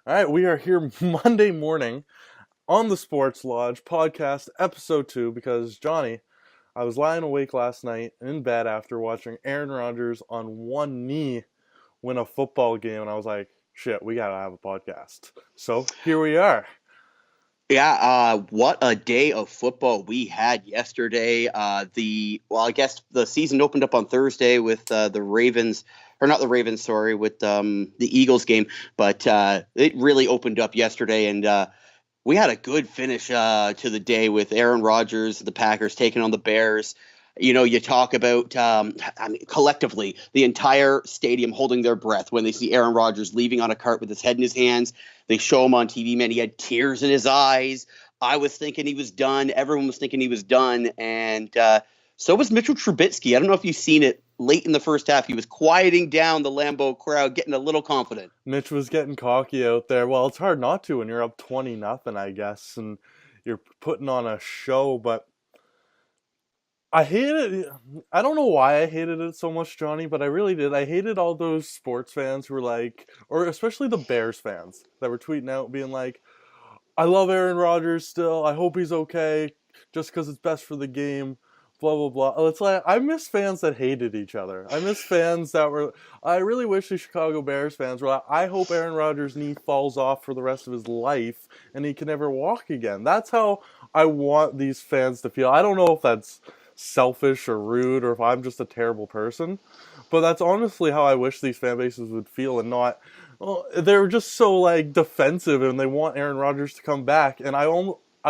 All right, we are here Monday morning on the Sports Lodge podcast, episode 2, because Johnny, I was lying awake last night in bed after watching Aaron Rodgers on one knee win a football game, and I was like, shit, we gotta have a podcast. So here we are. Yeah, what a day of football we had yesterday. I guess the season opened up on Thursday with the Ravens, or not the Ravens, sorry, with the Eagles game, but it really opened up yesterday, and we had a good finish to the day with Aaron Rodgers, the Packers taking on the Bears. You know, you talk about, collectively, the entire stadium holding their breath when they see Aaron Rodgers leaving on a cart with his head in his hands. They show him on TV, man, he had tears in his eyes. I was thinking he was done. Everyone was thinking he was done. And so was Mitchell Trubisky. I don't know if you've seen it late in the first half. He was quieting down the Lambeau crowd, getting a little confident. Mitch was getting cocky out there. Well, it's hard not to when you're up 20-0, I guess, and you're putting on a show, but I hated it. I don't know why I hated it so much, Johnny, but I really did. I hated all those sports fans who were like, or especially the Bears fans that were tweeting out being like, I love Aaron Rodgers still. I hope he's okay just because it's best for the game. Blah, blah, blah. It's like, I miss fans that hated each other. I miss fans that were, I really wish the Chicago Bears fans were like, I hope Aaron Rodgers' knee falls off for the rest of his life and he can never walk again. That's how I want these fans to feel. I don't know if that's selfish or rude or if I'm just a terrible person, but that's honestly how I wish these fan bases would feel, and not, well, they're just so like defensive and they want Aaron Rodgers to come back. And I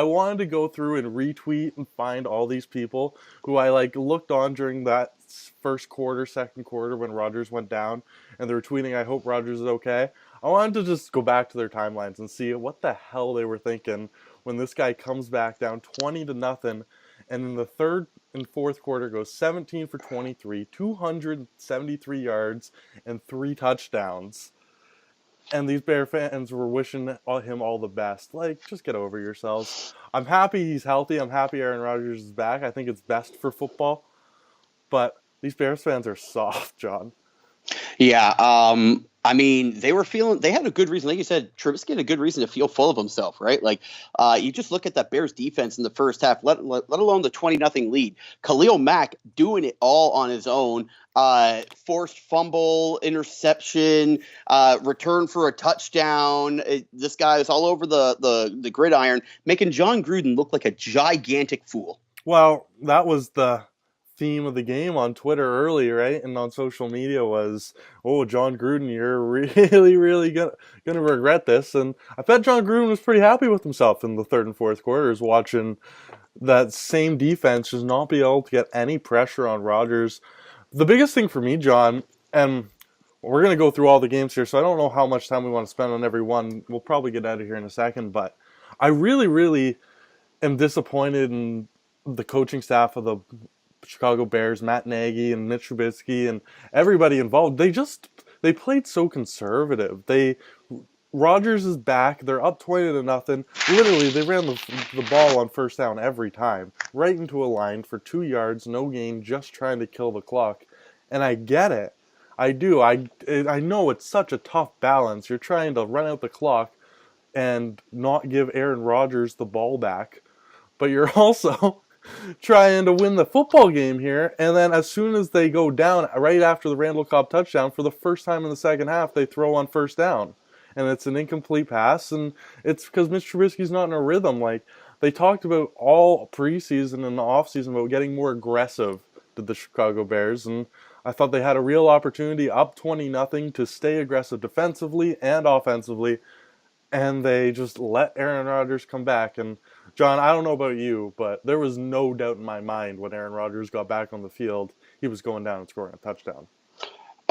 wanted to go through and retweet and find all these people who I like looked on during that first quarter, second quarter when Rodgers went down, and they were tweeting, I hope Rodgers is okay. I wanted to just go back to their timelines and see what the hell they were thinking when this guy comes back down 20-0, and in the third and fourth quarter goes 17 for 23, 273 yards, and 3 touchdowns. And these Bear fans were wishing him all the best. Like, just get over yourselves. I'm happy he's healthy. I'm happy Aaron Rodgers is back. I think it's best for football. But these Bears fans are soft, John. Yeah, I mean, they had a good reason. Like you said, Trubisky had a good reason to feel full of himself, right? Like, you just look at that Bears defense in the first half, let alone the 20-0 lead. Khalil Mack doing it all on his own. Forced fumble, interception, return for a touchdown. This guy is all over the gridiron, making John Gruden look like a gigantic fool. Well, that was the theme of the game on Twitter early, right? And on social media was, oh, John Gruden, you're really gonna regret this. And I bet John Gruden was pretty happy with himself in the third and fourth quarters, watching that same defense just not be able to get any pressure on Rodgers. The biggest thing for me, John, and we're going to go through all the games here, so I don't know how much time we want to spend on every one. We'll probably get out of here in a second, but I really am disappointed in the coaching staff of the Chicago Bears, Matt Nagy and Mitch Trubisky and everybody involved. They played so conservative. Rodgers is back. They're up 20-0. Literally, they ran the ball on first down every time, right into a line for 2 yards, no gain, just trying to kill the clock. And I get it. I do. I know it's such a tough balance. You're trying to run out the clock and not give Aaron Rodgers the ball back, but you're also trying to win the football game here. And then as soon as they go down, right after the Randall Cobb touchdown, for the first time in the second half, they throw on first down. And it's an incomplete pass, and it's because Mitch Trubisky's not in a rhythm. Like, they talked about all preseason and the offseason about getting more aggressive to the Chicago Bears, and I thought they had a real opportunity up 20-0 to stay aggressive defensively and offensively, and they just let Aaron Rodgers come back. And John, I don't know about you, but there was no doubt in my mind when Aaron Rodgers got back on the field, he was going down and scoring a touchdown.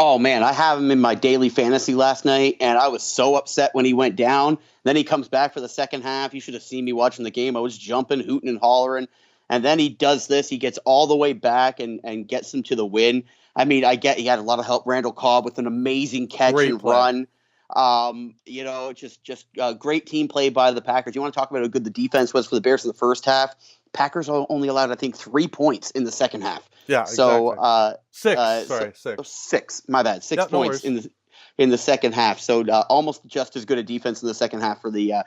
Oh, man, I have him in my daily fantasy last night, and I was so upset when he went down. Then he comes back for the second half. You should have seen me watching the game. I was jumping, hooting, and hollering. And then he does this. He gets all the way back and gets them to the win. I mean, he had a lot of help. Randall Cobb with an amazing catch and run. Just great team play by the Packers. You want to talk about how good the defense was for the Bears in the first half? Packers only allowed, I think, 3 points in the second half. Yeah, so exactly. Six. Six. My bad. 6 points in the. in the second half. So almost just as good a defense in the second half for the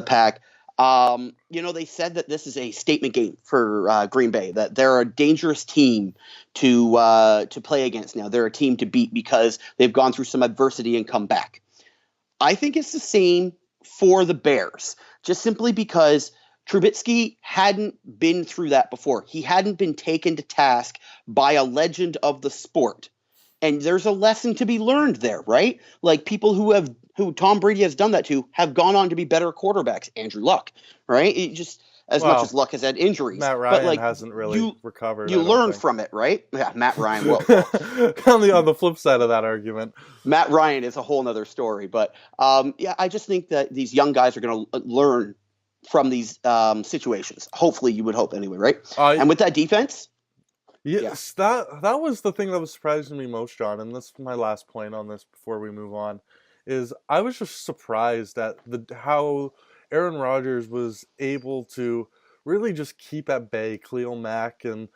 Pack. They said that this is a statement game for Green Bay, that they're a dangerous team to play against now. They're a team to beat because they've gone through some adversity and come back. I think it's the same for the Bears, just simply because Trubisky hadn't been through that before. He hadn't been taken to task by a legend of the sport. And there's a lesson to be learned there, right? Like people who Tom Brady has done that to have gone on to be better quarterbacks. Andrew Luck, right? It just as much as Luck has had injuries. Matt Ryan hasn't really recovered. You learn from it, right? Yeah, Matt Ryan will. on the flip side of that argument, Matt Ryan is a whole nother story. But I just think that these young guys are going to learn from these situations. Hopefully, you would hope anyway, right? And with that defense. Yes, that was the thing that was surprising me most, John, and that's my last point on this before we move on, is I was just surprised at how Aaron Rodgers was able to really just keep at bay Khalil Mack and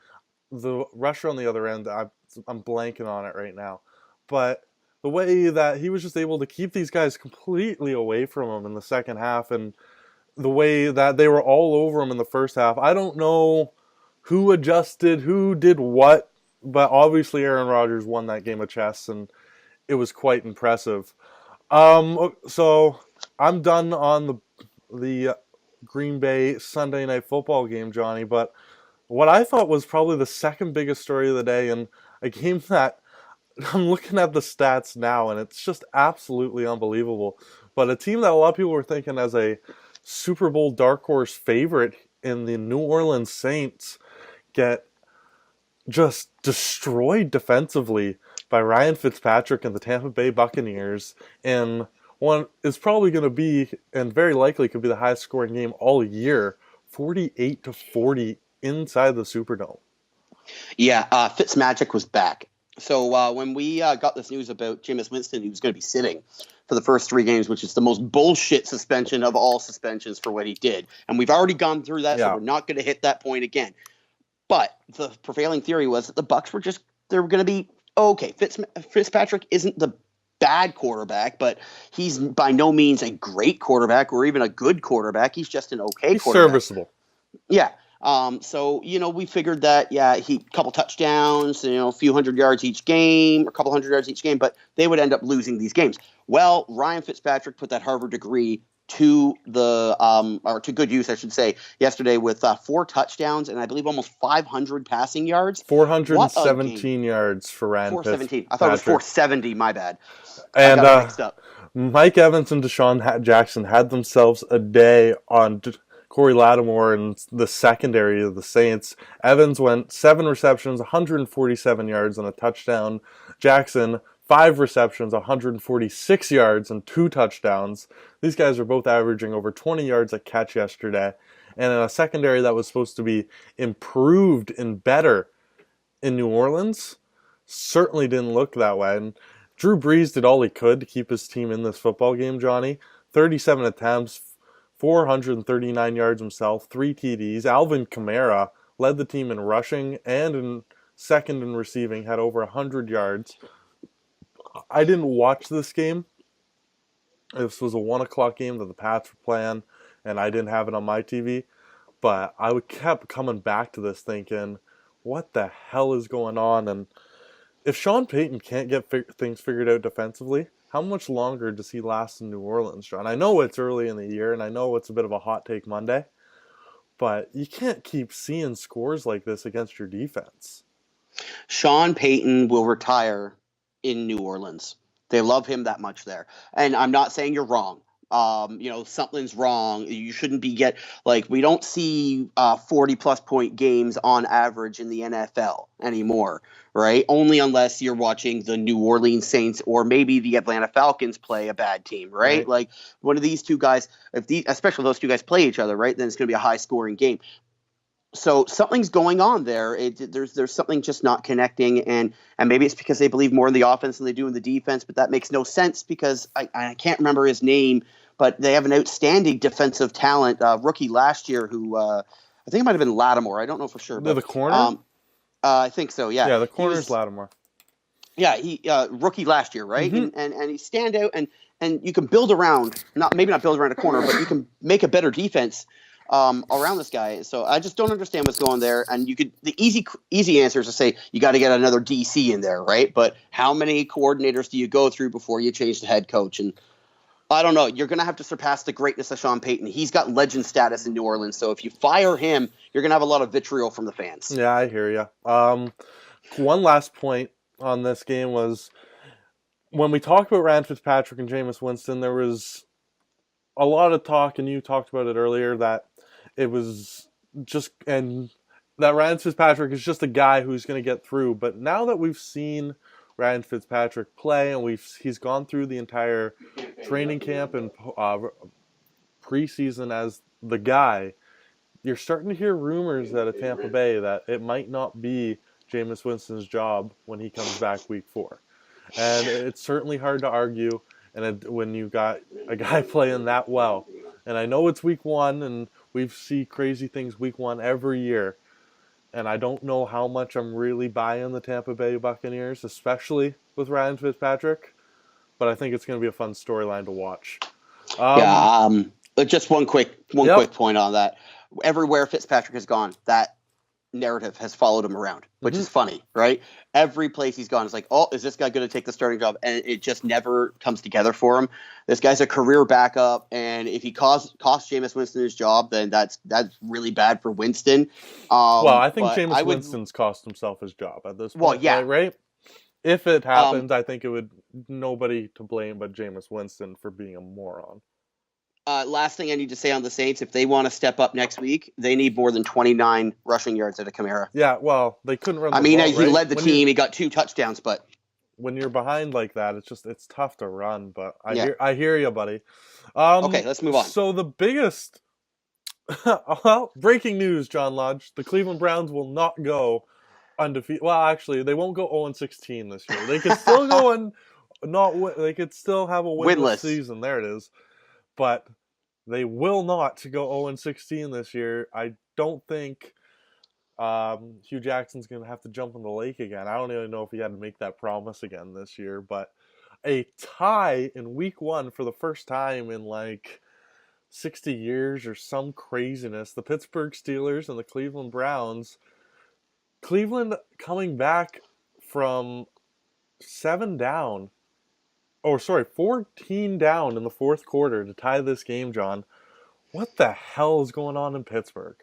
the rusher on the other end. I'm blanking on it right now, but the way that he was just able to keep these guys completely away from him in the second half, and the way that they were all over him in the first half, I don't know who adjusted, who did what, but obviously Aaron Rodgers won that game of chess, and it was quite impressive. So I'm done on the Green Bay Sunday Night Football game, Johnny, but what I thought was probably the second biggest story of the day, and a game that I'm looking at the stats now, and it's just absolutely unbelievable, but a team that a lot of people were thinking as a Super Bowl dark horse favorite in the New Orleans Saints get just destroyed defensively by Ryan Fitzpatrick and the Tampa Bay Buccaneers, and one is probably going to be, and very likely could be, the highest scoring game all year, 48-40 inside the Superdome. Yeah, Fitzmagic was back. So when we got this news about Jameis Winston, he was going to be sitting for the first 3 games, which is the most bullshit suspension of all suspensions for what he did. And we've already gone through that, so we're not going to hit that point again. But the prevailing theory was that the Bucs were going to be okay. Fitzpatrick isn't the bad quarterback, but he's by no means a great quarterback or even a good quarterback. He's just an okay quarterback. Serviceable. Yeah. So, we figured that, he couple touchdowns, a few hundred yards each game, or a couple hundred yards each game, but they would end up losing these games. Well, Ryan Fitzpatrick put that Harvard degree to to good use, I should say, yesterday with 4 touchdowns and I believe almost 500 passing yards. 417 yards for Ryan 417. I thought it was 470. My bad. And I got mixed up. Mike Evans and Deshaun Jackson had themselves a day on Corey Lattimore and the secondary of the Saints. Evans went 7 receptions, 147 yards and a touchdown. Jackson, 5 receptions, 146 yards and 2 touchdowns. These guys are both averaging over 20 yards a catch yesterday. And in a secondary that was supposed to be improved and better in New Orleans, certainly didn't look that way. And Drew Brees did all he could to keep his team in this football game, Johnny. 37 attempts, 439 yards himself, 3 TDs. Alvin Kamara led the team in rushing and in second in receiving, had over 100 yards. I didn't watch this game. This was a 1 o'clock game that the Pats were playing, and I didn't have it on my TV. But I kept coming back to this thinking, what the hell is going on? And if Sean Payton can't get things figured out defensively, how much longer does he last in New Orleans, John? I know it's early in the year, and I know it's a bit of a hot take Monday, but you can't keep seeing scores like this against your defense. Sean Payton will retire in New Orleans. They love him that much there. And I'm not saying you're wrong. Something's wrong. You shouldn't be we don't see 40-plus point games on average in the NFL anymore, right? Only unless you're watching the New Orleans Saints or maybe the Atlanta Falcons play a bad team, right? Like one of these two guys, especially those two guys play each other, right? Then it's going to be a high-scoring game. So something's going on there. There's something just not connecting, and maybe it's because they believe more in the offense than they do in the defense, but that makes no sense because I can't remember his name, but they have an outstanding defensive talent, rookie last year who I think it might have been Lattimore. I don't know for sure. The corner? I think so, yeah. Yeah, the corner's Lattimore. Yeah, he rookie last year, right? Hmm. And he stand out, and you can build around, not maybe not build around a corner, but you can make a better defense around this guy. So I just don't understand what's going there. And you could the easy answer is to say you got to get another DC in there, right? But how many coordinators do you go through before you change the head coach? And I don't know. You're going to have to surpass the greatness of Sean Payton. He's got legend status in New Orleans. So if you fire him, you're going to have a lot of vitriol from the fans. Yeah, I hear you. One last point on this game was when we talked about Rand Fitzpatrick and Jameis Winston, there was a lot of talk, and you talked about it earlier, that it was just, and that Rand Fitzpatrick is just a guy who's going to get through. But now that we've seen Rand Fitzpatrick play, and he's gone through the entire training camp and preseason as the guy, you're starting to hear rumors that at Tampa Bay that it might not be Jameis Winston's job when he comes back week 4. And it's certainly hard to argue when you got a guy playing that well. And I know it's week 1, and we see crazy things week 1 every year. And I don't know how much I'm really buying the Tampa Bay Buccaneers, especially with Ryan Fitzpatrick. But I think it's going to be a fun storyline to watch. Yeah. Just one quick Yep. point on that. Everywhere Fitzpatrick has gone, that narrative has followed him around, which is funny, right? Every place he's gone, it's like, oh, is this guy going to take the starting job? And it just never comes together for him. This guy's a career backup, and if he costs Jameis Winston his job, then that's really bad for Winston. Well, I think But Jameis Winston's cost himself his job at this well, point, yeah. right? If it happened, I think it would nobody to blame but Jameis Winston for being a moron. Last thing I need to say on the Saints, if they want to step up next week, they need more than 29 rushing yards out of Kamara. Yeah, well, they couldn't run the I mean, ball, he right? led the team. He got 2 touchdowns, but When you're behind like that, it's tough to run. But Yeah. I hear you, buddy. Okay, let's move on. So the biggest, well, breaking news, John Lodge: the Cleveland Browns will not go undefeated. Well, actually, they won't go 0-16 this year. They could still go and not win. They could still have a winless season. There it is. But they will not go 0-16 this year. I don't think Hugh Jackson's going to have to jump in the lake again. I don't even know if he had to make that promise again this year. But a tie in week 1 for the first time in like 60 years or some craziness. The Pittsburgh Steelers and the Cleveland Browns. Cleveland coming back from 7 down. 14 down in the fourth quarter to tie this game, John. What the hell is going on in Pittsburgh?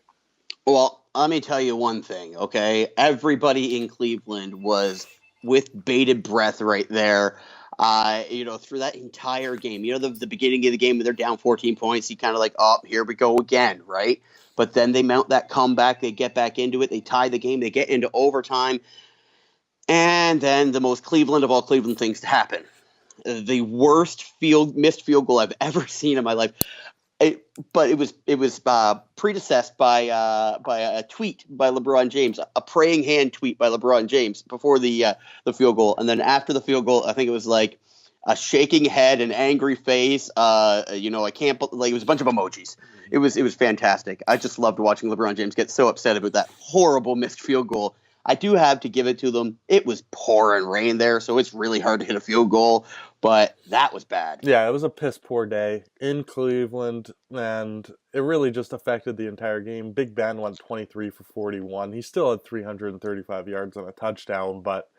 Well, let me tell you one thing, okay? Everybody in Cleveland was with bated breath right there. Through that entire game. The beginning of the game when they're down 14 points, you kind of like, oh, here we go again, right? But then they mount that comeback, they get back into it, they tie the game, they get into overtime, and then the most Cleveland of all Cleveland things to happen. The worst missed field goal I've ever seen in my life. But it was predecessed by a tweet by LeBron James, a praying hand tweet by LeBron James before the field goal, and then after the field goal, I think it was like a shaking head, an angry face. I can't like it was a bunch of emojis. It was fantastic. I just loved watching LeBron James get so upset about that horrible missed field goal. I do have to give it to them. It was pouring rain there, so it's really hard to hit a field goal. But that was bad. Yeah, it was a piss poor day in Cleveland, and it really just affected the entire game. Big Ben went 23 for 41. He still had 335 yards and a touchdown, but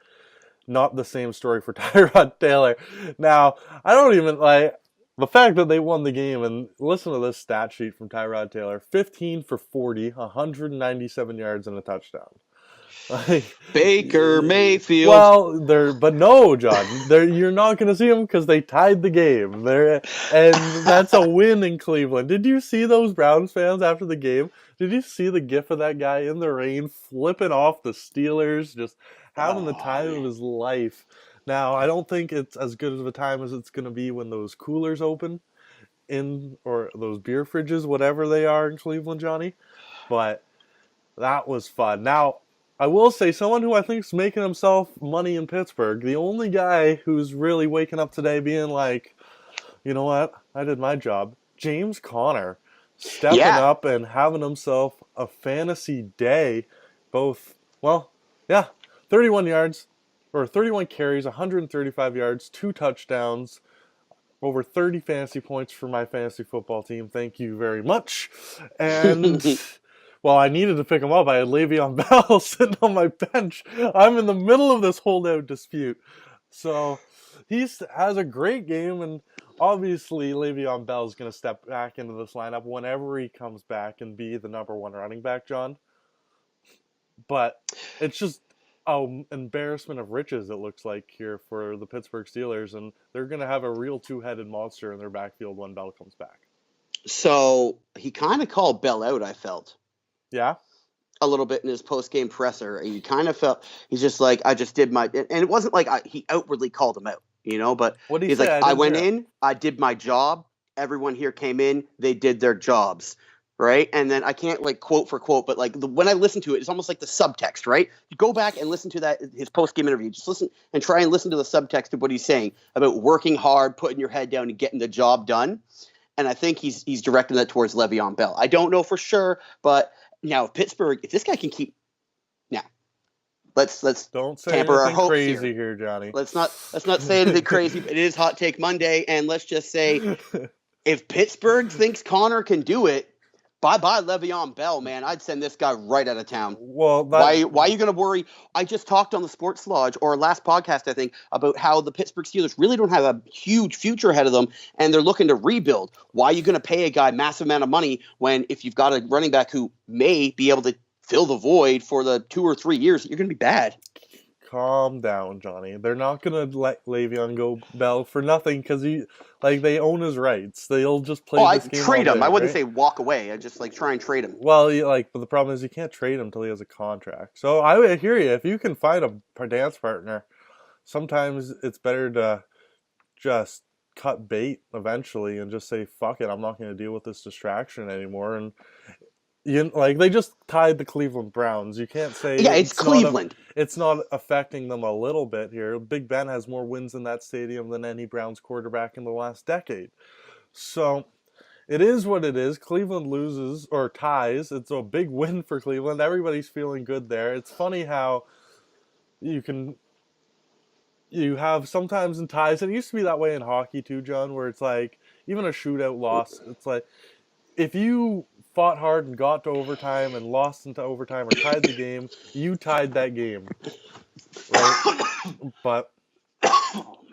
not the same story for Tyrod Taylor. Now, I don't even like the fact that they won the game, and listen to this stat sheet from Tyrod Taylor: 15 for 40, 197 yards and a touchdown. Like, Baker Mayfield. Well, but no, John. You're not going to see them because they tied the game. And that's a win in Cleveland. Did you see those Browns fans after the game? Did you see the gif of that guy in the rain flipping off the Steelers, just having the time of his life? Now, I don't think it's as good of a time as it's going to be when those coolers open or those beer fridges, whatever they are in Cleveland, Johnny. But that was fun. Now, I will say, someone who I think is making himself money in Pittsburgh, the only guy who's really waking up today being like, you know what, I did my job, James Conner, stepping up and having himself a fantasy day. 31 yards, or 31 carries, 135 yards, 2 touchdowns, over 30 fantasy points for my fantasy football team. Thank you very much. And well, I needed to pick him up. I had Le'Veon Bell sitting on my bench. I'm in the middle of this holdout dispute. So he has a great game, and obviously Le'Veon Bell is going to step back into this lineup whenever he comes back and be the number one running back, John. But it's just an embarrassment of riches, it looks like, here for the Pittsburgh Steelers, and they're going to have a real two-headed monster in their backfield when Bell comes back. So he kind of called Bell out, I felt. Yeah? A little bit in his post-game presser. He kind of felt, he's just like, I just did my, and it wasn't like he outwardly called him out, but What did he he's say? like, I went in, I did my job, everyone here came in, they did their jobs. Right. And then I can't like quote for quote, but like when I listen to it, it's almost like the subtext, right? You go back and listen to his post game interview, just listen and try and listen to the subtext of what he's saying about working hard, putting your head down and getting the job done. And I think he's directing that towards Le'Veon Bell. I don't know for sure, but now Pittsburgh, if this guy can keep now, let's don't say tamper our anything hopes crazy here, Johnny. Let's not say anything crazy, but it is Hot Take Monday, and let's just say if Pittsburgh thinks Connor can do it, bye-bye Le'Veon Bell, man. I'd send this guy right out of town. Well, why are you going to worry? I just talked on the Sports Lodge, or last podcast, I think, about how the Pittsburgh Steelers really don't have a huge future ahead of them, and they're looking to rebuild. Why are you going to pay a guy massive amount of money when if you've got a running back who may be able to fill the void for the 2 or 3 years, you're going to be bad. Calm down, Johnny. They're not gonna let Le'Veon go Bell for nothing because they own his rights. They'll just play this game. Trade him. Day, I wouldn't right? say walk away. I just try and trade him. Well, but the problem is you can't trade him until he has a contract. So I would hear you. If you can find a dance partner, sometimes it's better to just cut bait eventually and just say fuck it. I'm not going to deal with this distraction anymore. And they just tied the Cleveland Browns. You can't say it's Cleveland. It's not affecting them a little bit here. Big Ben has more wins in that stadium than any Browns quarterback in the last decade. So it is what it is. Cleveland loses or ties. It's a big win for Cleveland. Everybody's feeling good there. It's funny how you have sometimes in ties, and it used to be that way in hockey too, John, where it's like even a shootout loss, it's like if you fought hard and got to overtime and lost into overtime or tied the game, you tied that game. Right? But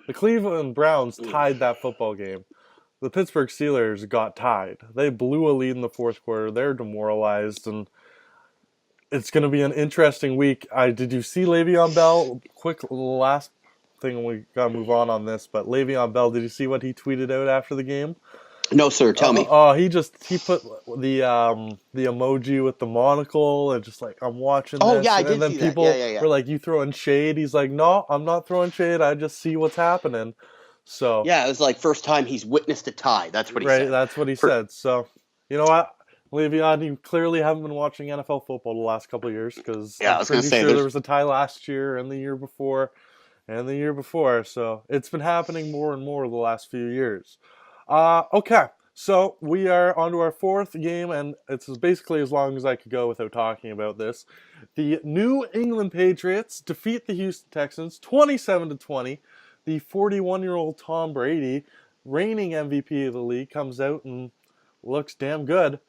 the Cleveland Browns tied that football game. The Pittsburgh Steelers got tied. They blew a lead in the fourth quarter. They're demoralized, and it's going to be an interesting week. Did you see Le'Veon Bell? Quick last thing, we got to move on this, but Le'Veon Bell, did you see what he tweeted out after the game? No, sir. Tell me. He put the emoji with the monocle and just like, I'm watching this. Oh yeah, I did and then see people that. Yeah. were like, you throwing shade? He's like, no, I'm not throwing shade. I just see what's happening. So yeah, it was like first time he's witnessed a tie. That's what he said. Right, that's what he said. So you know what, Le'Veon, you clearly haven't been watching NFL football the last couple of years because I'm pretty sure there was a tie last year and the year before and the year before. So it's been happening more and more the last few years. Okay, so we are on to our fourth game, and it's basically as long as I could go without talking about this. The New England Patriots defeat the Houston Texans 27-20. The 41-year-old Tom Brady, reigning MVP of the league, comes out and looks damn good.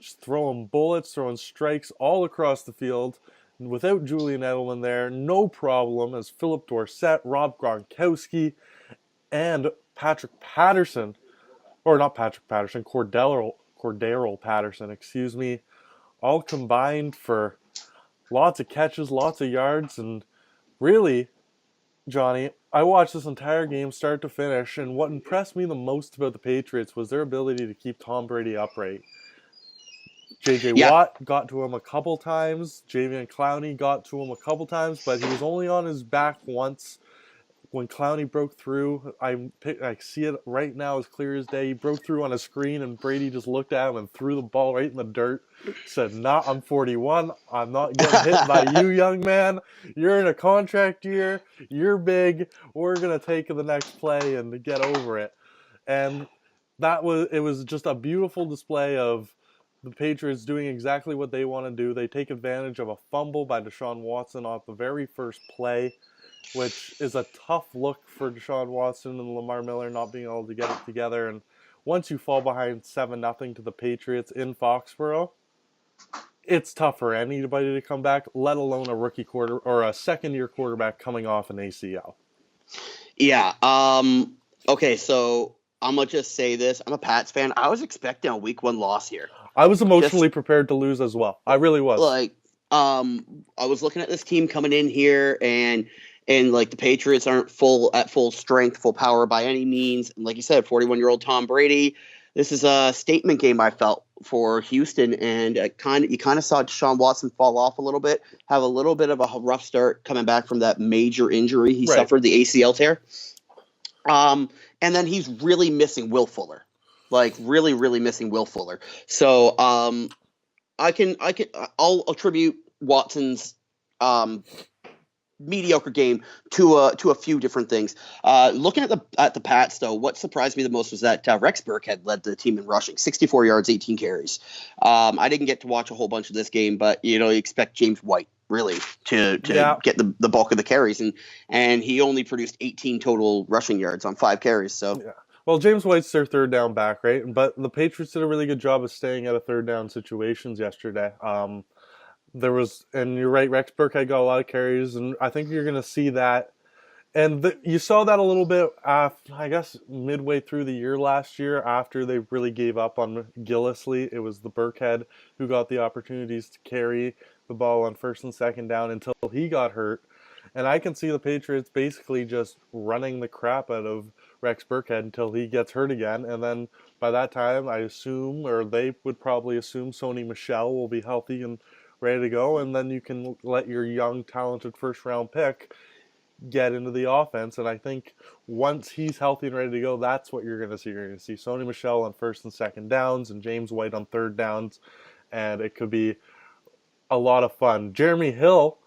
Just throwing bullets, throwing strikes all across the field. And without Julian Edelman there, no problem, as Philip Dorsett, Rob Gronkowski, and Patrick Patterson, or not Patrick Patterson, Cordero Patterson, excuse me, all combined for lots of catches, lots of yards, and really, Johnny, I watched this entire game start to finish, and what impressed me the most about the Patriots was their ability to keep Tom Brady upright. J.J. Watt got to him a couple times, Jadeveon Clowney got to him a couple times, but he was only on his back once. When Clowney broke through, I see it right now as clear as day. He broke through on a screen, and Brady just looked at him and threw the ball right in the dirt. Said, "Nah, I'm 41. I'm not getting hit by you, young man. You're in a contract year. You're big. We're gonna take the next play and get over it." And it was just a beautiful display of the Patriots doing exactly what they want to do. They take advantage of a fumble by Deshaun Watson off the very first play. which is a tough look for Deshaun Watson and Lamar Miller not being able to get it together. And once you fall behind 7-0 to the Patriots in Foxborough, it's tough for anybody to come back, let alone a rookie quarter or a second-year quarterback coming off an ACL. Yeah. Okay, so I'm gonna just say this. I'm a Pats fan. I was expecting a week one loss here. I was Just emotionally prepared to lose as well. I really was. like I was looking at this team coming in here, and like the Patriots aren't full strength, full power by any means. And like you said, 41-year-old Tom Brady. This is a statement game, I felt, for Houston, and you kind of saw Deshaun Watson fall off a little bit, have a little bit of a rough start coming back from that major injury he Right. suffered, the ACL tear. And then he's really missing Will Fuller, like really, really missing Will Fuller. So I'll attribute Watson's um, mediocre game to a few different things. Looking at the Pats, though, what surprised me the most was that Rex Burkhead led the team in rushing, 64 yards, 18 carries. I didn't get to watch a whole bunch of this game, but you expect James White really to Yeah. get the bulk of the carries, and he only produced 18 total rushing yards on 5 carries. So Yeah. Well, James White's their third down back, right? But the Patriots did a really good job of staying out of third down situations yesterday. And you're right, Rex Burkhead got a lot of carries, and I think you're going to see that. And you saw that a little bit, I guess, midway through the year last year after they really gave up on Gillisley. It was the Burkhead who got the opportunities to carry the ball on first and second down until he got hurt. And I can see the Patriots basically just running the crap out of Rex Burkhead until he gets hurt again. And then by that time, I assume, or they would probably assume, Sony Michel will be healthy and ready to go. And then you can let your young, talented first round pick get into the offense. And I think once he's healthy and ready to go, that's what you're going to see. You're going to see Sony Michel on first and second downs and James White on third downs. And it could be a lot of fun. Jeremy Hill,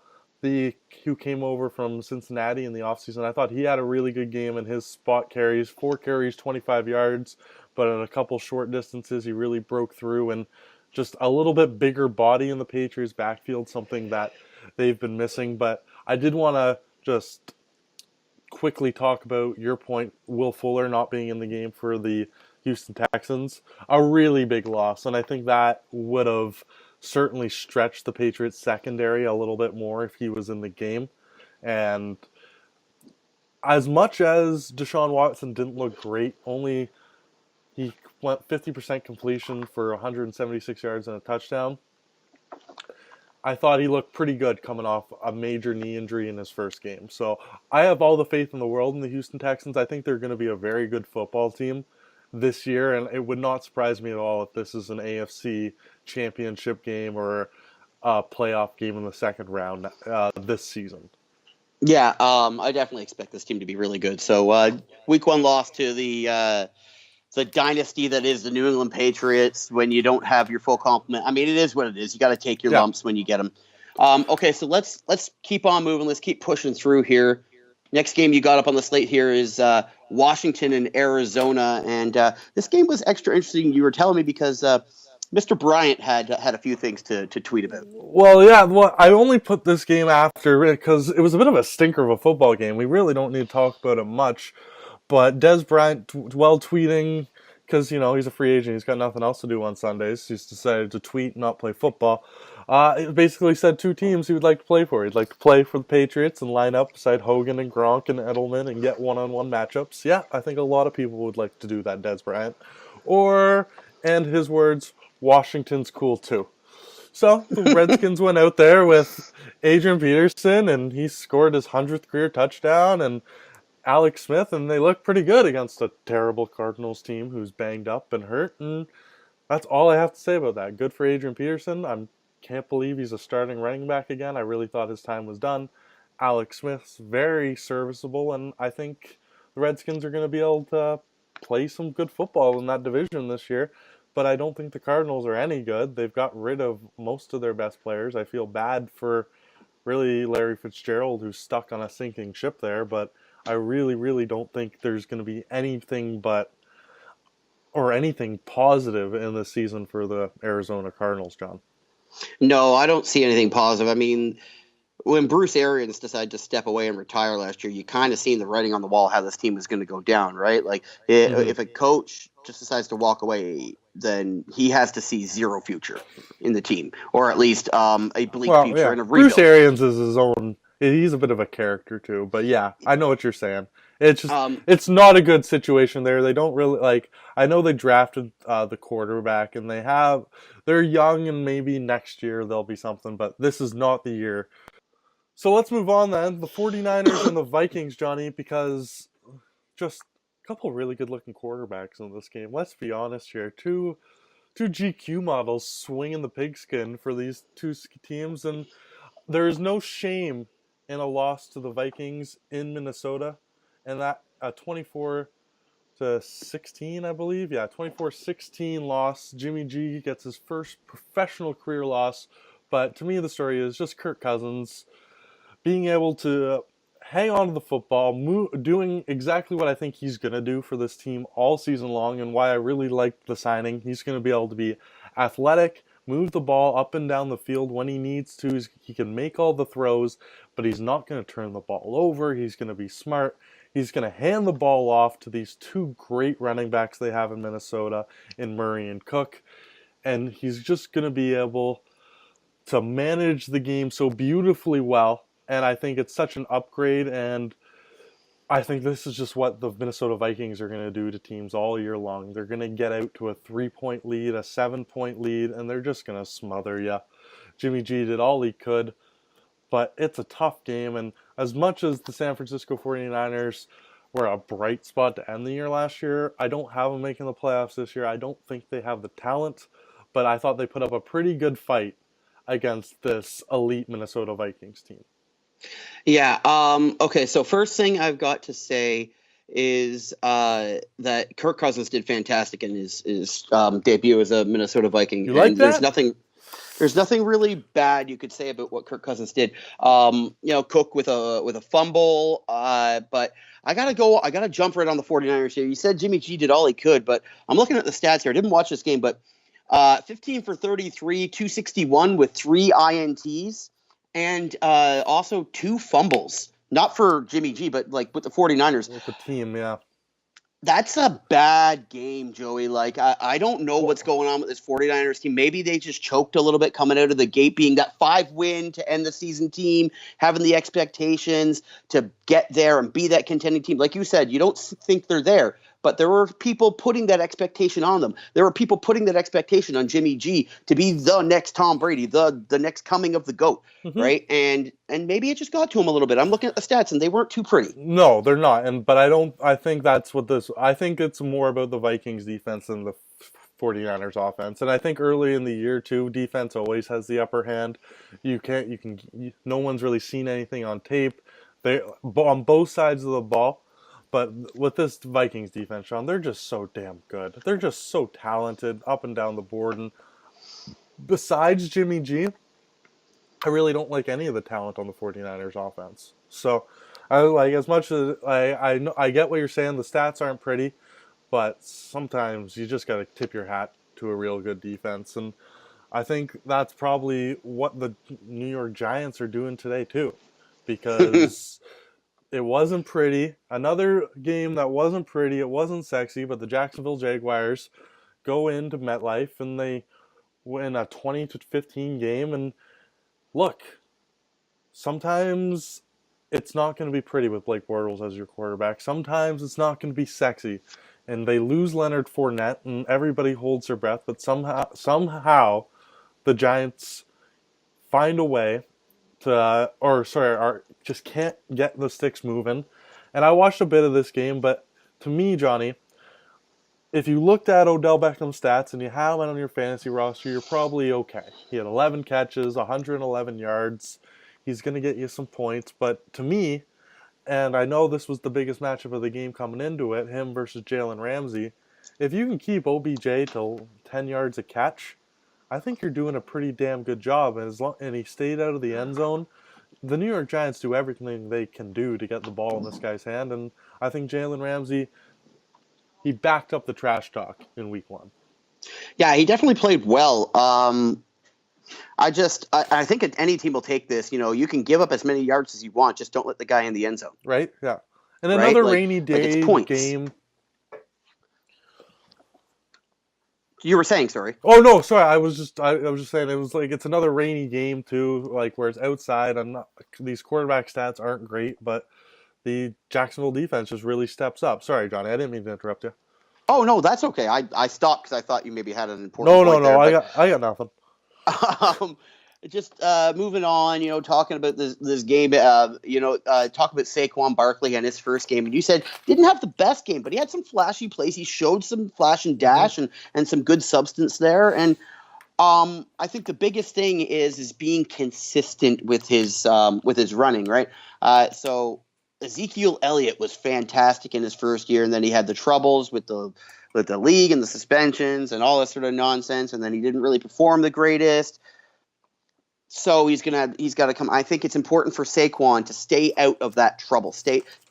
who came over from Cincinnati in the offseason, I thought he had a really good game in his spot carries, 4 carries, 25 yards, but in a couple short distances, he really broke through, and just a little bit bigger body in the Patriots backfield, something that they've been missing. But I did want to just quickly talk about your point, Will Fuller not being in the game for the Houston Texans. A really big loss, and I think that would have certainly stretched the Patriots secondary a little bit more if he was in the game. And as much as Deshaun Watson didn't look great, he went 50% completion for 176 yards and a touchdown. I thought he looked pretty good coming off a major knee injury in his first game. So I have all the faith in the world in the Houston Texans. I think they're going to be a very good football team this year, and it would not surprise me at all if this is an AFC championship game or a playoff game in the second round this season. yeah, I definitely expect this team to be really good. So week one loss to the dynasty that is the New England Patriots when you don't have your full complement. I mean, it is what it is. You got to take your Yeah. lumps when you get them. Okay, so let's keep on moving. Let's keep pushing through here. Next game you got up on the slate here is Washington and Arizona, and this game was extra interesting. You were telling me because Mr. Bryant had a few things to tweet about. Well, yeah, I only put this game after because it was a bit of a stinker of a football game. We really don't need to talk about it much. But Des Bryant, tweeting, because, he's a free agent. He's got nothing else to do on Sundays. He's decided to tweet, not play football. It basically said 2 teams he would like to play for. He'd like to play for the Patriots and line up beside Hogan and Gronk and Edelman and get one-on-one matchups. Yeah, I think a lot of people would like to do that, Des Bryant. Or, and his words, Washington's cool too. So the Redskins went out there with Adrian Peterson, and he scored his 100th career touchdown, and Alex Smith, and they look pretty good against a terrible Cardinals team who's banged up and hurt, and that's all I have to say about that. Good for Adrian Peterson. I can't believe he's a starting running back again. I really thought his time was done. Alex Smith's very serviceable, and I think the Redskins are going to be able to play some good football in that division this year. But I don't think the Cardinals are any good. They've got rid of most of their best players. I feel bad for really Larry Fitzgerald, who's stuck on a sinking ship there, but I really, really don't think there's going to be anything positive in this season for the Arizona Cardinals, John. No, I don't see anything positive. I mean, when Bruce Arians decided to step away and retire last year, you kind of seen the writing on the wall how this team is going to go down, right? Like Hmm. if a coach just decides to walk away, then he has to see zero future in the team, or at least a bleak Well, future yeah, and a Bruce rebuild. Arians is his own. He's a bit of a character too, but yeah, I know what you're saying. It's just Um, it's not a good situation there. They don't really like. I know they drafted the quarterback, and they're young, and maybe next year there'll be something. But this is not the year. So let's move on then. The 49ers and the Vikings, Johnny, because just a couple really good looking quarterbacks in this game. Let's be honest here. Two GQ models swinging the pigskin for these two teams, and there is no shame in a loss to the Vikings in Minnesota, and that a 24-16, I believe. Yeah, 24-16 loss. Jimmy G gets his first professional career loss, but to me the story is just Kirk Cousins being able to hang on to the football, doing exactly what I think he's going to do for this team all season long, and why I really liked the signing. He's going to be able to be athletic, move the ball up and down the field when he needs to. He can make all the throws, but he's not going to turn the ball over. He's going to be smart. He's going to hand the ball off to these two great running backs they have in Minnesota, in Murray and Cook. And he's just going to be able to manage the game so beautifully well. And I think it's such an upgrade. And I think this is just what the Minnesota Vikings are going to do to teams all year long. They're going to get out to a 3-point lead, a 7-point lead, and they're just going to smother you. Jimmy G did all he could, but it's a tough game. And as much as the San Francisco 49ers were a bright spot to end the year last year, I don't have them making the playoffs this year. I don't think they have the talent, but I thought they put up a pretty good fight against this elite Minnesota Vikings team. yeah. Okay. So first thing I've got to say is that Kirk Cousins did fantastic in his debut as a Minnesota Viking, You like and that? there's nothing really bad you could say about what Kirk Cousins did. Cook with a fumble, but I gotta jump right on the 49ers here. You said Jimmy G did all he could, but I'm looking at the stats here. I didn't watch this game, but 15 for 33, 261 with 3 INTs, and also 2 fumbles. Not for Jimmy G, but like with the 49ers. With the team, yeah. That's a bad game, Joey. Like, I don't know Well, what's going on with this 49ers team. Maybe they just choked a little bit coming out of the gate, being that 5 win to end the season team, having the expectations to get there and be that contending team. Like you said, you don't think they're there, but there were people putting that expectation on them. There were people putting that expectation on Jimmy G to be the next Tom Brady, the next coming of the GOAT, hmm. right? And maybe it just got to him a little bit. I'm looking at the stats, and they weren't too pretty. No, they're not. And but I don't. I think that's what this. I think it's more about the Vikings defense than the 49ers offense. And I think early in the year too, defense always has the upper hand. You can't. You can. No one's really seen anything on tape. They on both sides of the ball. But with this Vikings defense, Sean, they're just so damn good. They're just so talented up and down the board. And besides Jimmy G, I really don't like any of the talent on the 49ers offense. So, I like as much as I know I get what you're saying. The stats aren't pretty, but sometimes you just got to tip your hat to a real good defense, and I think that's probably what the New York Giants are doing today too, because it wasn't pretty. Another game that wasn't pretty. It wasn't sexy, but the Jacksonville Jaguars go into MetLife and they win a 20-15 game. And look, sometimes it's not going to be pretty with Blake Bortles as your quarterback. Sometimes it's not going to be sexy, and they lose Leonard Fournette, and everybody holds their breath. But somehow, the Giants find a way to, just can't get the sticks moving. And I watched a bit of this game, but to me, Johnny, if you looked at Odell Beckham's stats and you had him on your fantasy roster, you're probably okay. He had 11 catches, 111 yards. He's going to get you some points. But to me, and I know this was the biggest matchup of the game coming into it, him versus Jalen Ramsey, if you can keep OBJ to 10 yards a catch, I think you're doing a pretty damn good job. And he stayed out of the end zone. The New York Giants do everything they can do to get the ball in this guy's hand, and I think Jalen Ramsey, he backed up the trash talk in week one. Yeah, he definitely played well. I think any team will take this. You can give up as many yards as you want, just don't let the guy in the end zone, right? Yeah. And right? another rainy Like it's day points. game. You were saying, sorry. Oh no, sorry. I was just saying it was like it's another rainy game too, like where it's outside. I'm not these quarterback stats aren't great, but the Jacksonville defense just really steps up. Sorry, Johnny, I didn't mean to interrupt you. Oh no, that's okay. I stopped because I thought you maybe had an important No, no, point no. there, I but got I got nothing. um, just moving on. Talking about this game. Talk about Saquon Barkley and his first game. And you said didn't have the best game, but he had some flashy plays. He showed some flash and Hmm. dash and some good substance there. And I think the biggest thing is being consistent with his running, right? So Ezekiel Elliott was fantastic in his first year, and then he had the troubles with the league and the suspensions and all this sort of nonsense, and then he didn't really perform the greatest. So he's got to come. I think it's important for Saquon to stay out of that trouble.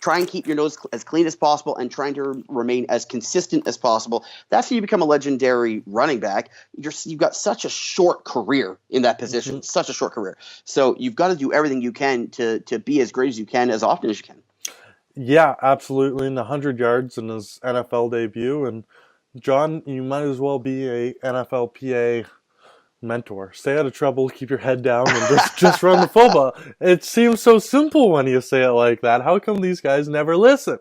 Try and keep your nose as clean as possible, and trying to remain as consistent as possible. That's how you become a legendary running back. You've got such a short career in that Hmm. position, such a short career. So you've got to do everything you can to be as great as you can, as often as you can. Yeah, absolutely. In 100 yards in his NFL debut, and John, you might as well be a NFLPA mentor. Stay out of trouble, keep your head down, and just run the football. It seems so simple when you say it like that. How come these guys never listen?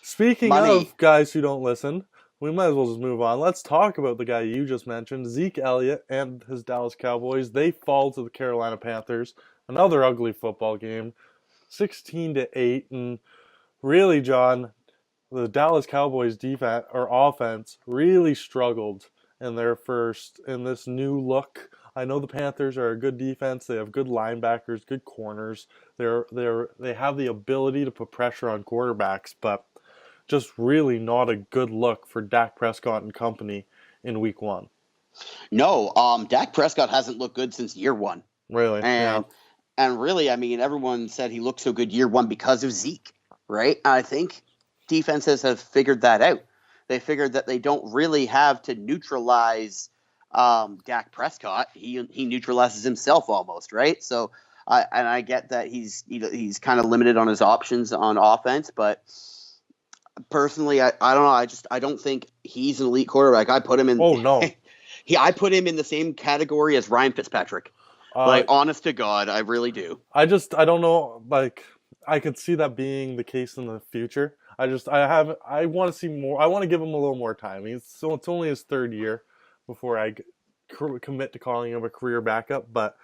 Speaking Money. of guys who don't listen, we might as well just move on. Let's talk about the guy you just mentioned, Zeke Elliott and his Dallas Cowboys. They fall to the Carolina Panthers. Another ugly football game, 16-8, and really, John, the Dallas Cowboys defense or offense really struggled in this new look. I know the Panthers are a good defense. They have good linebackers, good corners. They have the ability to put pressure on quarterbacks, but just really not a good look for Dak Prescott and company in week 1. No, Dak Prescott hasn't looked good since year one, Really? Yeah. and really, I mean, everyone said he looked so good year one because of Zeke, right? I think defenses have figured that out. They figured that they don't really have to neutralize Dak Prescott. He neutralizes himself almost, right? So I get that he's kind of limited on his options on offense, but personally, I don't know. I don't think he's an elite quarterback. I put him in. Oh no. I put him in the same category as Ryan Fitzpatrick. Uh Like, honest to God, I really do. I don't know, like I could see that being the case in the future. I want to see more. I want to give him a little more time. It's only his 3rd year before commit to calling him a career backup, but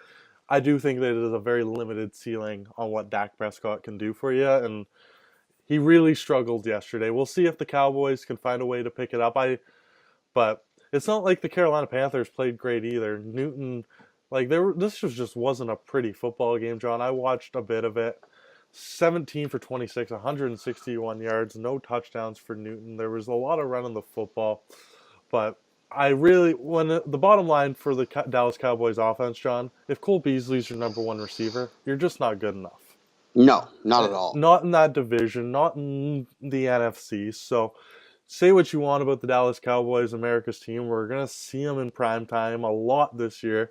I do think that it is a very limited ceiling on what Dak Prescott can do for you, and he really struggled yesterday. We'll see if the Cowboys can find a way to pick it up. But it's not like the Carolina Panthers played great either. Newton, like this just wasn't a pretty football game, John. I watched a bit of it. 17 for 26, 161 yards, no touchdowns for Newton. There was a lot of running the football, but when the bottom line for the Dallas Cowboys offense, John, if Cole Beasley's your number one receiver, you're just not good enough. No, not at all. Not in that division, not in the NFC. So say what you want about the Dallas Cowboys, America's team. We're going to see them in prime time a lot this year.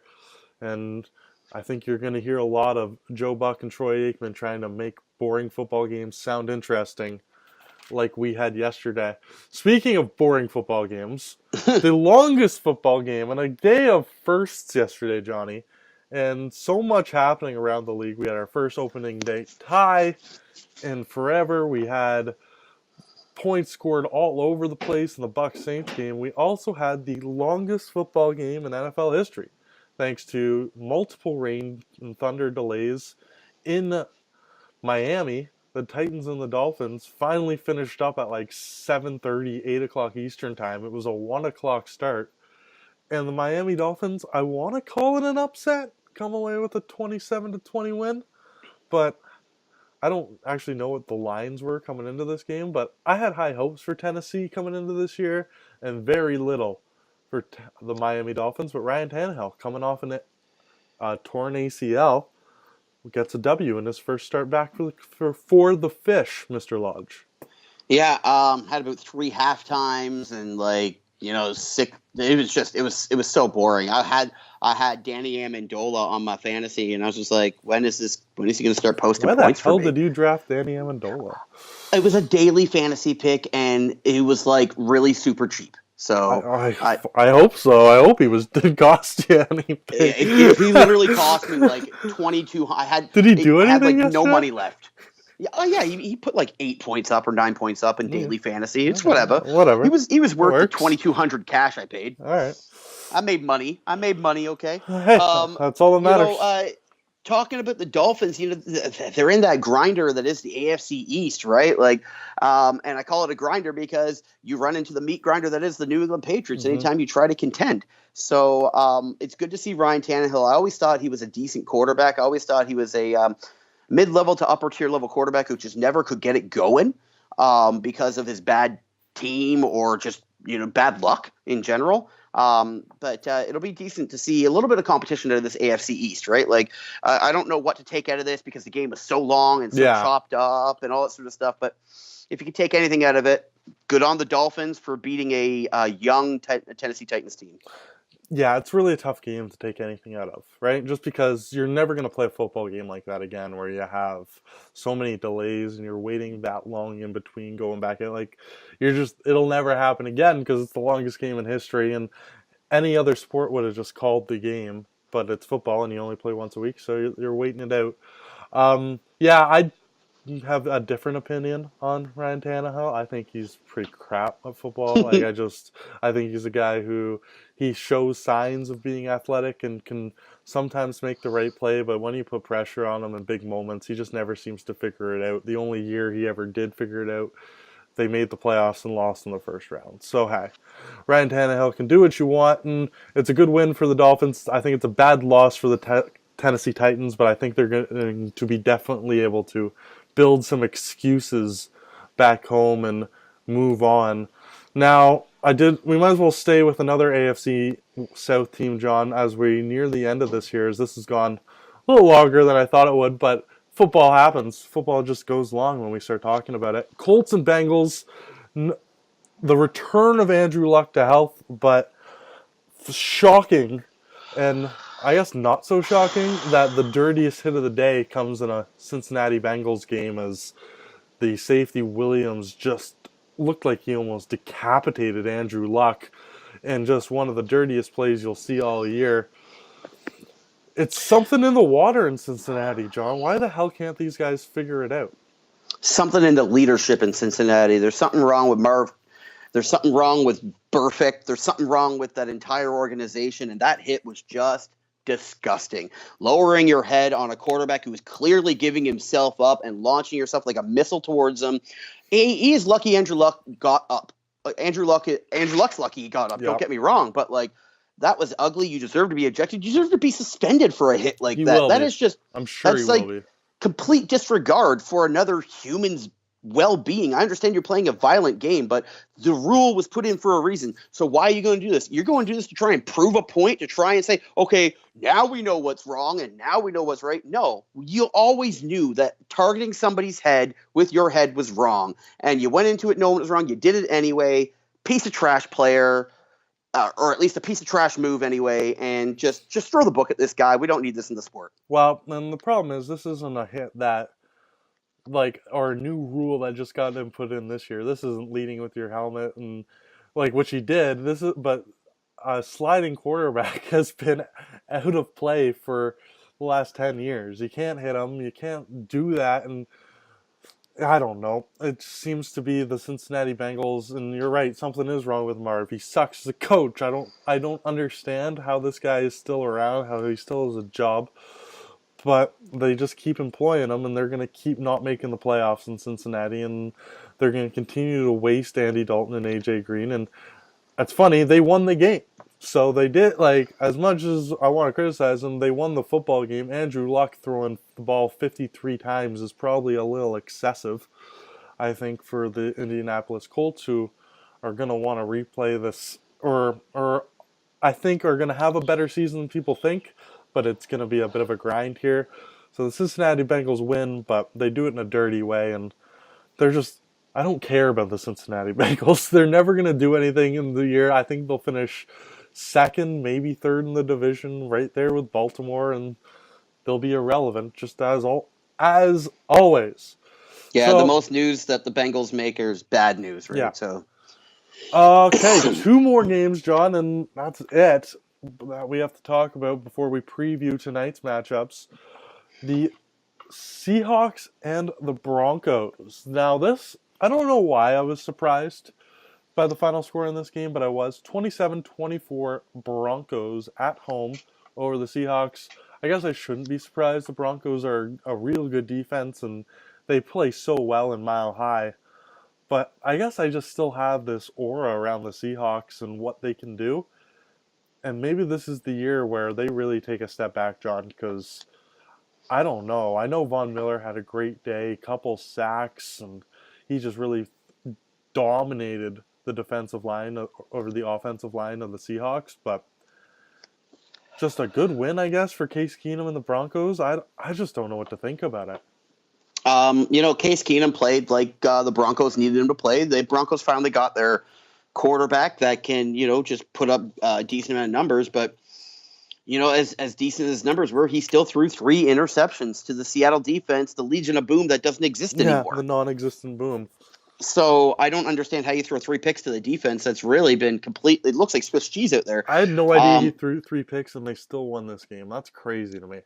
And I think you're going to hear a lot of Joe Buck and Troy Aikman trying to make boring football games sound interesting like we had yesterday. Speaking of boring football games, the longest football game and a day of firsts yesterday, Johnny. And so much happening around the league. We had our first opening day tie in forever. We had points scored all over the place in the Bucs Saints game. We also had the longest football game in NFL history, thanks to multiple rain and thunder delays in Miami. The Titans and the Dolphins finally finished up at like 7:30, 8 o'clock Eastern time. It was a 1 o'clock start. And the Miami Dolphins, I want to call it an upset, come away with a 27-20 win. But I don't actually know what the lines were coming into this game, but I had high hopes for Tennessee coming into this year and very little for the Miami Dolphins. But Ryan Tannehill, coming off an torn ACL, gets a W in his first start back for the Fish, Mr. Lodge. Yeah, had about three half times and like sick. It was so boring. I had Danny Amendola on my fantasy, and I was just like, when is he going to start posting Why the points for hell me? did you draft Danny Amendola? It was a daily fantasy pick, and it was like really super cheap. I, So I, I, I hope so. I hope he didn't cost you anything. he literally cost me like 22. Did he I do had anything like no yesterday? money left. Yeah, oh yeah, he put like 8 points up or 9 points up in Yeah, daily fantasy. It's okay, whatever. He whatever. was he was It worth the works. 2,200 cash I paid. All right. I made money. Okay. Hey, Um, that's all that you know, matters. uh, talking about the Dolphins, they're in that grinder that is the AFC East, right? Like, and I call it a grinder because you run into the meat grinder that is the New England Patriots Hmm. anytime you try to contend. So it's good to see Ryan Tannehill. I always thought he was a decent quarterback. I always thought he was a mid-level to upper-tier level quarterback who just never could get it going because of his bad team or just bad luck in general. But it'll be decent to see a little bit of competition out of this AFC East, right? Like, I don't know what to take out of this because the game was so long and so Yeah, chopped up and all that sort of stuff. But if you can take anything out of it, good on the Dolphins for beating a young Tennessee Titans team. yeah, it's really a tough game to take anything out of, right? Just because you're never going to play a football game like that again, where you have so many delays and you're waiting that long in between going back. And like, it'll never happen again because it's the longest game in history, and any other sport would have just called the game, but it's football and you only play once a week, so you're waiting it out. Yeah, I have a different opinion on Ryan Tannehill. I think he's pretty crap at football. I think he's a guy who he shows signs of being athletic and can sometimes make the right play, but when you put pressure on him in big moments, he just never seems to figure it out. The only year he ever did figure it out, they made the playoffs and lost in the first round. So, hey, Ryan Tannehill can do what you want, and it's a good win for the Dolphins. I think it's a bad loss for the Tennessee Titans, but I think they're going to be definitely able to build some excuses back home and move on. Now, we might as well stay with another AFC South team, John, as we near the end of this here, as this has gone a little longer than I thought it would, but football happens. Football just goes long when we start talking about it. Colts and Bengals, the return of Andrew Luck to health, but shocking, and I guess not so shocking, that the dirtiest hit of the day comes in a Cincinnati Bengals game as the safety Williams just looked like he almost decapitated Andrew Luck, and just one of the dirtiest plays you'll see all year. It's something in the water in Cincinnati, John. Why the hell can't these guys figure it out? Something in the leadership in Cincinnati. There's something wrong with Marv. There's something wrong with Burfict. There's something wrong with that entire organization, and that hit was just disgusting. Lowering your head on a quarterback who was clearly giving himself up and launching yourself like a missile towards him. He is lucky Andrew Luck got up. Andrew Luck's lucky he got up. Don't Yep, get me wrong, but like that was ugly. You deserve to be ejected. You deserve to be suspended for a hit like he that. will That be. is just I'm sure he that's will like be. complete disregard for another human's well-being. I understand you're playing a violent game, but the rule was put in for a reason. So why are you going to do this? You're going to do this to try and prove a point, to try and say, okay, now we know what's wrong and now we know what's right. No, you always knew that targeting somebody's head with your head was wrong, and you went into it knowing it was wrong. You did it anyway. Piece of trash player. Or at least a piece of trash move anyway, and just throw the book at this guy. We don't need this in the sport. Well, and the problem is this isn't a hit that or a new rule that just got them put in this year. This isn't leading with your helmet and like what you did. But a sliding quarterback has been out of play for the last 10 years. You can't hit him. You can't do that, and I don't know. It seems to be the Cincinnati Bengals, and you're right. Something is wrong with Marv. He sucks as a coach. I don't understand how this guy is still around. How he still has a job. But they just keep employing him, and they're going to keep not making the playoffs in Cincinnati, and they're going to continue to waste Andy Dalton and AJ Green. And it's funny, they won the game. So they did, like, as much as I want to criticize them, they won the football game. Andrew Luck throwing the ball 53 times is probably a little excessive, I think, for the Indianapolis Colts, who are going to want to replay this, or I think are going to have a better season than people think, but it's going to be a bit of a grind here. So the Cincinnati Bengals win, but they do it in a dirty way, and they're just I don't care about the Cincinnati Bengals. They're never going to do anything in the year. I think they'll finish second, maybe third in the division, right there with Baltimore, and they'll be irrelevant, just as always. Yeah, the So most news that the Bengals make is bad news, yeah. right? So Okay, two more games, John, and that's it that we have to talk about before we preview tonight's matchups. The Seahawks and the Broncos. Now, this, I don't know why I was surprised by the final score in this game, but I was 27-24 Broncos at home over the Seahawks. I guess I shouldn't be surprised. The Broncos are a real good defense and they play so well in Mile High. But I guess I just still have this aura around the Seahawks and what they can do. And maybe this is the year where they really take a step back, John, because I don't know. I know Von Miller had a great day, couple sacks, and he just really dominated the defensive line over the offensive line of the Seahawks. But just a good win, I guess, for Case Keenum and the Broncos. I just don't know what to think about it. Case Keenum played like the Broncos needed him to play. The Broncos finally got their quarterback that can, just put up a decent amount of numbers. But, as decent as numbers were, he still threw 3 interceptions to the Seattle defense, the Legion of Boom that doesn't exist Yeah, anymore. the non-existent boom. So I don't understand how you throw 3 picks to the defense. That's really been completely, it looks like Swiss cheese out there. I had no idea he threw 3 picks and they still won this game. That's crazy to me.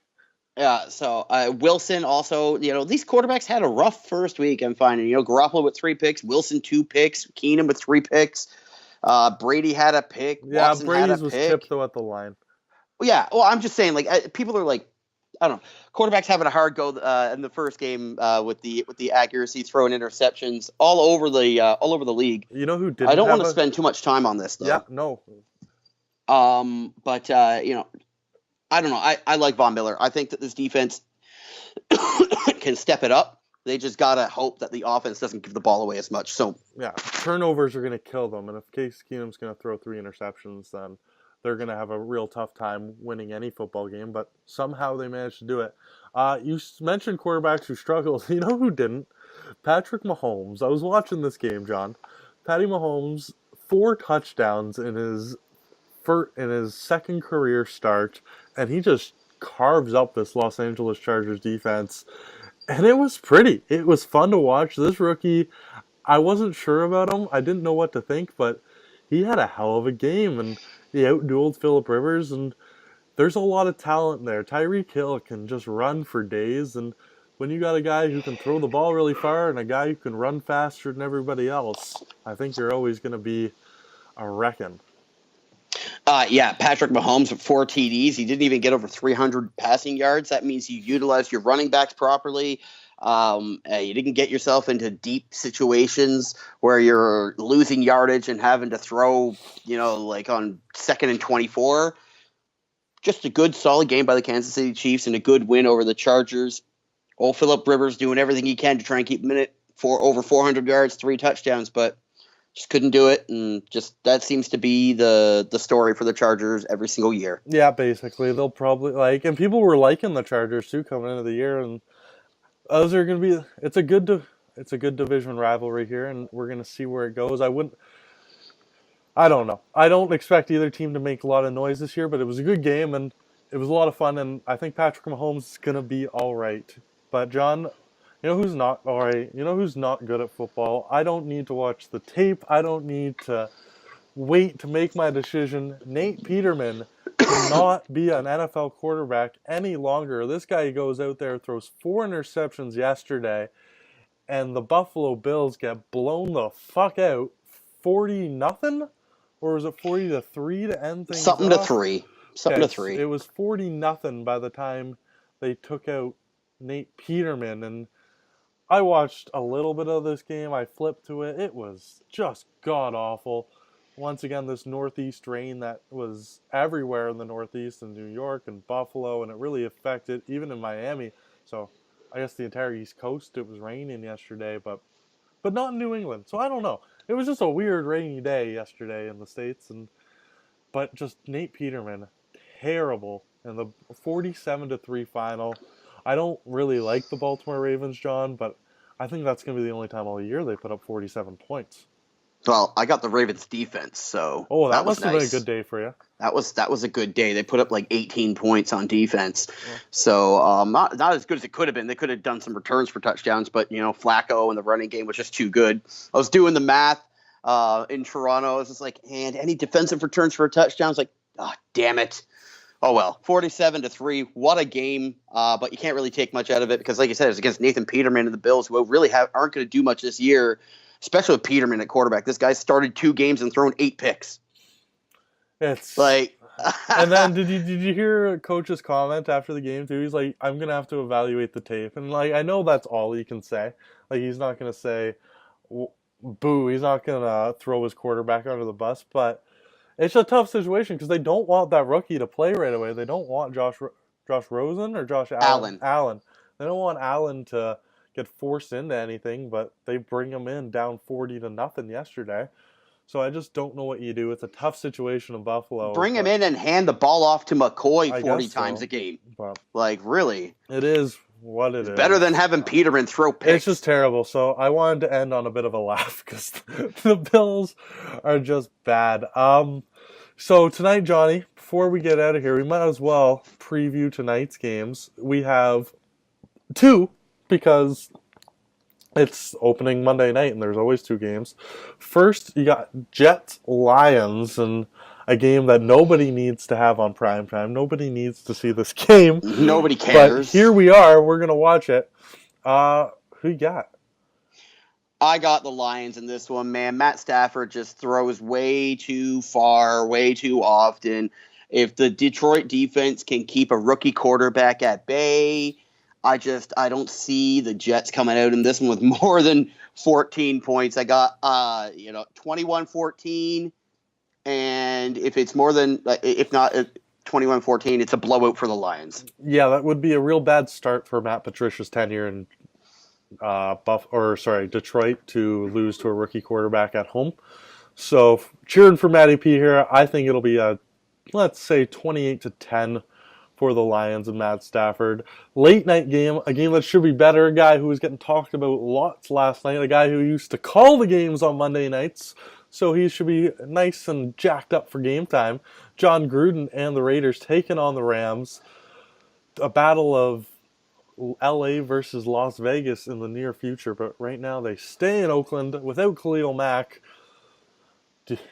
Yeah, so Wilson also, these quarterbacks had a rough first week, I'm finding. Garoppolo with 3 picks, Wilson 2 picks, Keenum with 3 picks, Brady had a pick, Yeah, Watson had a Brady's was pick. tipped though at the line. Yeah, well, I'm just saying, people are like, I don't know, quarterbacks having a hard go in the first game with the accuracy, throwing interceptions all over the league. You know who didn't? I don't want to spend too much time on this though. Yeah, no. But I don't know. I like Von Miller. I think that this defense can step it up. They just gotta hope that the offense doesn't give the ball away as much. So yeah, turnovers are gonna kill them, and if Case Keenum's gonna throw 3 interceptions, then they're gonna have a real tough time winning any football game. But somehow they managed to do it. You mentioned quarterbacks who struggled. You know who didn't? Patrick Mahomes. I was watching this game, John. Patty Mahomes, 4 touchdowns in his second career start, and he just carves up this Los Angeles Chargers defense. And it was pretty. It was fun to watch. This rookie, I wasn't sure about him. I didn't know what to think, but he had a hell of a game, and he outdueled Phillip Rivers, and there's a lot of talent there. Tyreek Hill can just run for days, and when you got a guy who can throw the ball really far and a guy who can run faster than everybody else, I think you're always going to be a wrecking. Patrick Mahomes with 4 TDs. He didn't even get over 300 passing yards. That means you utilized your running backs properly. You didn't get yourself into deep situations where you're losing yardage and having to throw, like on 2nd and 24. Just a good, solid game by the Kansas City Chiefs and a good win over the Chargers. Old Phillip Rivers doing everything he can to try and keep him in it for over 400 yards, 3 touchdowns, but just couldn't do it, and just that seems to be the story for the Chargers every single year. Yeah, basically they'll probably and people were liking the Chargers too coming into the year, and those are going to be. It's a good division rivalry here, and we're going to see where it goes. I don't know. I don't expect either team to make a lot of noise this year, but it was a good game and it was a lot of fun, and I think Patrick Mahomes is going to be all right. But John, you know who's not all right? You know who's not good at football? I don't need to watch the tape. I don't need to wait to make my decision. Nate Peterman cannot be an NFL quarterback any longer. This guy goes out there, throws 4 interceptions yesterday, and the Buffalo Bills get blown the fuck out 40-0? Or was it 40-3 to end things Something off? to 3. Something to 3. It was 40-0 by the time they took out Nate Peterman, and I watched a little bit of this game. I flipped to it. It was just god-awful. Once again, this northeast rain that was everywhere in the northeast in New York and Buffalo, and it really affected, even in Miami. So I guess the entire East Coast, it was raining yesterday, but not in New England. So I don't know. It was just a weird rainy day yesterday in the States, but just Nate Peterman, terrible in the 47-3 final. I don't really like the Baltimore Ravens, John, but I think that's going to be the only time all year they put up 47 points. Well, I got the Ravens defense, so Oh, that that was must have been a good nice. day for you. That was a good day. They put up like 18 points on defense, Well, so not as good as it could have been. They could have done some returns for touchdowns, but Flacco and the running game was just too good. I was doing the math in Toronto. I was just like, and any defensive returns for a touchdown? I was like, oh, damn it. Oh well, 47-3. What a game! But you can't really take much out of it because, like you said, it's against Nathan Peterman and the Bills, who really aren't going to do much this year, especially with Peterman at quarterback. This guy started 2 games and thrown 8 picks. it's Like, and then did you hear Coach's comment after the game too? He's like, "I'm gonna have to evaluate the tape," and like I know that's all he can say. Like he's not gonna say, "Boo!" He's not gonna throw his quarterback under the bus, but it's a tough situation because they don't want that rookie to play right away. They don't want Josh Rosen or Josh Allen. Allen. Allen. They don't want Allen to get forced into anything, but they bring him in down 40-0 yesterday. So I just don't know what you do. It's a tough situation in Buffalo, Bring him but in and hand the ball off to McCoy I 40 guess times so. a game. But Like, really? it is what it It's better than is. having Peterman throw It's picks. just terrible. So I wanted to end on a bit of a laugh because the Bills are just bad. So tonight, Johnny, before we get out of here, we might as well preview tonight's games. We have 2 because it's opening Monday night and there's always 2 games. First, you got Jets Lions and a game that nobody needs to have on prime time. Nobody needs to see this game. Nobody But cares. here we are. We're going to watch it. Who you got? I got the Lions in this one, man. Matt Stafford just throws way too far, way too often. If the Detroit defense can keep a rookie quarterback at bay, I don't see the Jets coming out in this one with more than 14 points. I got 21-14, and if it's more than if not 21-14, it's a blowout for the Lions. Yeah, that would be a real bad start for Matt Patricia's tenure in Detroit to lose to a rookie quarterback at home. So cheering for Matty P here. I think it'll be let's say 28-10 for the Lions and Matt Stafford. Late night game, a game that should be better. A guy who was getting talked about lots last night. A guy who used to call the games on Monday nights. So he should be nice and jacked up for game time. Jon Gruden and the Raiders taking on the Rams. A battle of LA versus Las Vegas in the near future, but right now they stay in Oakland without Khalil Mack.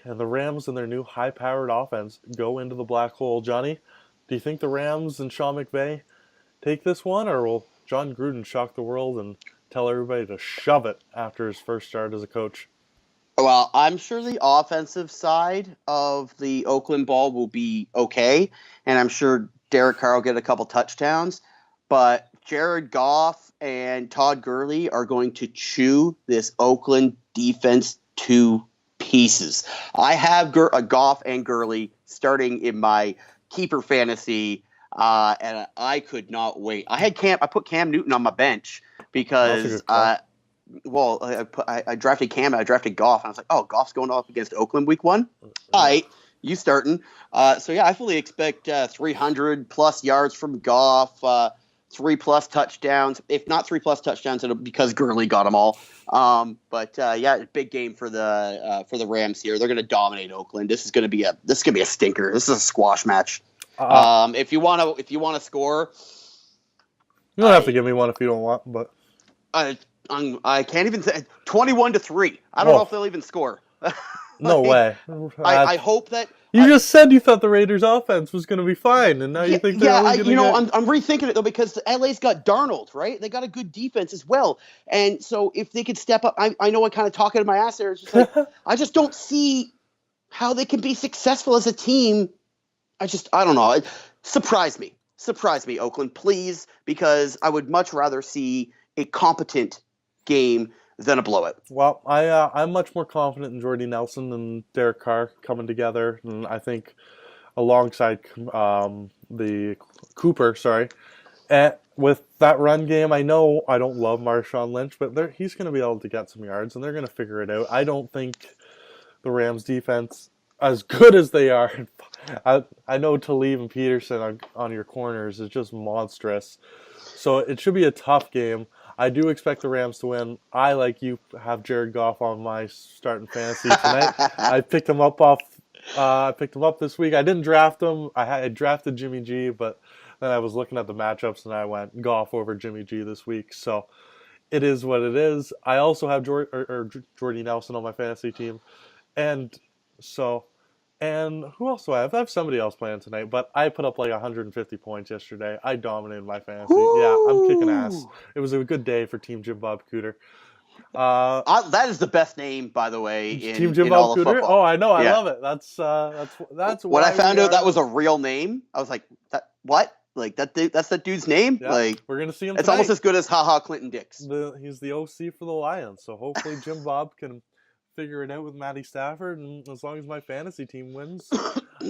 And the Rams and their new high-powered offense go into the black hole. Johnny, do you think the Rams and Sean McVay take this one, or will Jon Gruden shock the world and tell everybody to shove it after his first start as a coach? Well, I'm sure the offensive side of the Oakland ball will be okay, and I'm sure Derek Carr will get a couple touchdowns, but Jared Goff and Todd Gurley are going to chew this Oakland defense to pieces. I have Goff and Gurley starting in my keeper fantasy, and I could not wait. I put Cam Newton on my bench because I drafted Cam, I drafted Goff, and I was like, oh, Goff's going off against Oakland week 1? All right, you starting. So, yeah, I fully expect 300-plus yards from Goff, 3+ touchdowns. If not 3+ touchdowns, it'll because Gurley got them all. But big game for the Rams here. They're going to dominate Oakland. This is going to be a stinker. This is a squash match. If you want to score, You don't have to give me one if you don't want, but I can't even say 21-3. I don't know if they'll even score. No way. I hope that you just said you thought the Raiders' offense was going to be fine, and now you think they're only going to get... I'm rethinking it though because LA's got Darnold, right? They got a good defense as well, and so if they could step up, I know I'm kind of talking to my ass there. It's just like I just don't see how they can be successful as a team. I don't know. Surprise me, Oakland, please, because I would much rather see a competent game than a blowout. Well, I'm much more confident in Jordy Nelson and Derek Carr coming together, and I think alongside the Cooper, with that run game, I know I don't love Marshawn Lynch, but he's going to be able to get some yards, and they're going to figure it out. I don't think the Rams defense, as good as they are, I know Talib and Peterson on your corners is just monstrous. So it should be a tough game. I do expect the Rams to win. I, like you, have Jared Goff on my starting fantasy tonight. I picked him up off. I picked him up this week. I didn't draft him. I drafted Jimmy G, but then I was looking at the matchups and I went Goff over Jimmy G this week. So it is what it is. I also have Jordy Nelson on my fantasy team, and so and who else do I have? I have somebody else playing tonight, but I put up like 150 points yesterday. I dominated my fantasy. Yeah, I'm kicking ass. Woo! It was a good day for Team Jim Bob Cooter. Uh, That is the best name, by the way, Team Jim in Bob all of Cooter. football. Oh, I know. I Yeah. love it. That's When why I found we out that are. was a real name, I was like, "That what? Like that's that dude's name? Yeah, Like we're gonna see him it's almost tonight. as good as haha Clinton Dix." He's the OC for the Lions, so hopefully Jim Bob can figure it out with Matty Stafford, and as long as my fantasy team wins,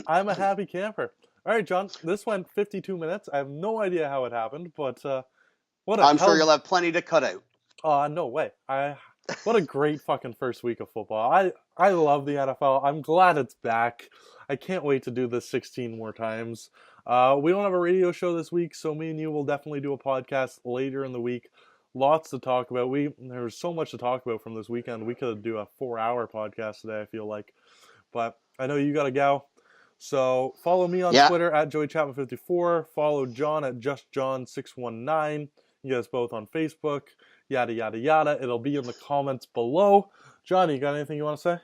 I'm a happy camper. All right, John, this went 52 minutes. I have no idea how it happened, but what a I'm sure hell! you'll have plenty to cut out. No way! What a great fucking first week of football. I love the NFL. I'm glad it's back. I can't wait to do this 16 more times. We don't have a radio show this week, so me and you will definitely do a podcast later in the week. Lots to talk about. There's so much to talk about from this weekend. We could do a 4-hour podcast today, I feel like. But I know you got to go. So follow me on Yeah. Twitter at JoeyChapman54. Follow John at JustJohn619. You guys both on Facebook. Yada, yada, yada. It'll be in the comments below. John, you got anything you want to say?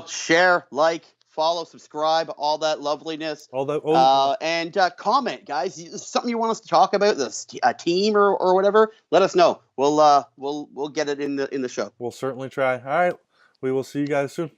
Share, like, follow, subscribe, all that loveliness. All that. And comment, guys. Something you want us to talk about, a team or whatever. Let us know. We'll get it in the show. We'll certainly try. All right. We will see you guys soon.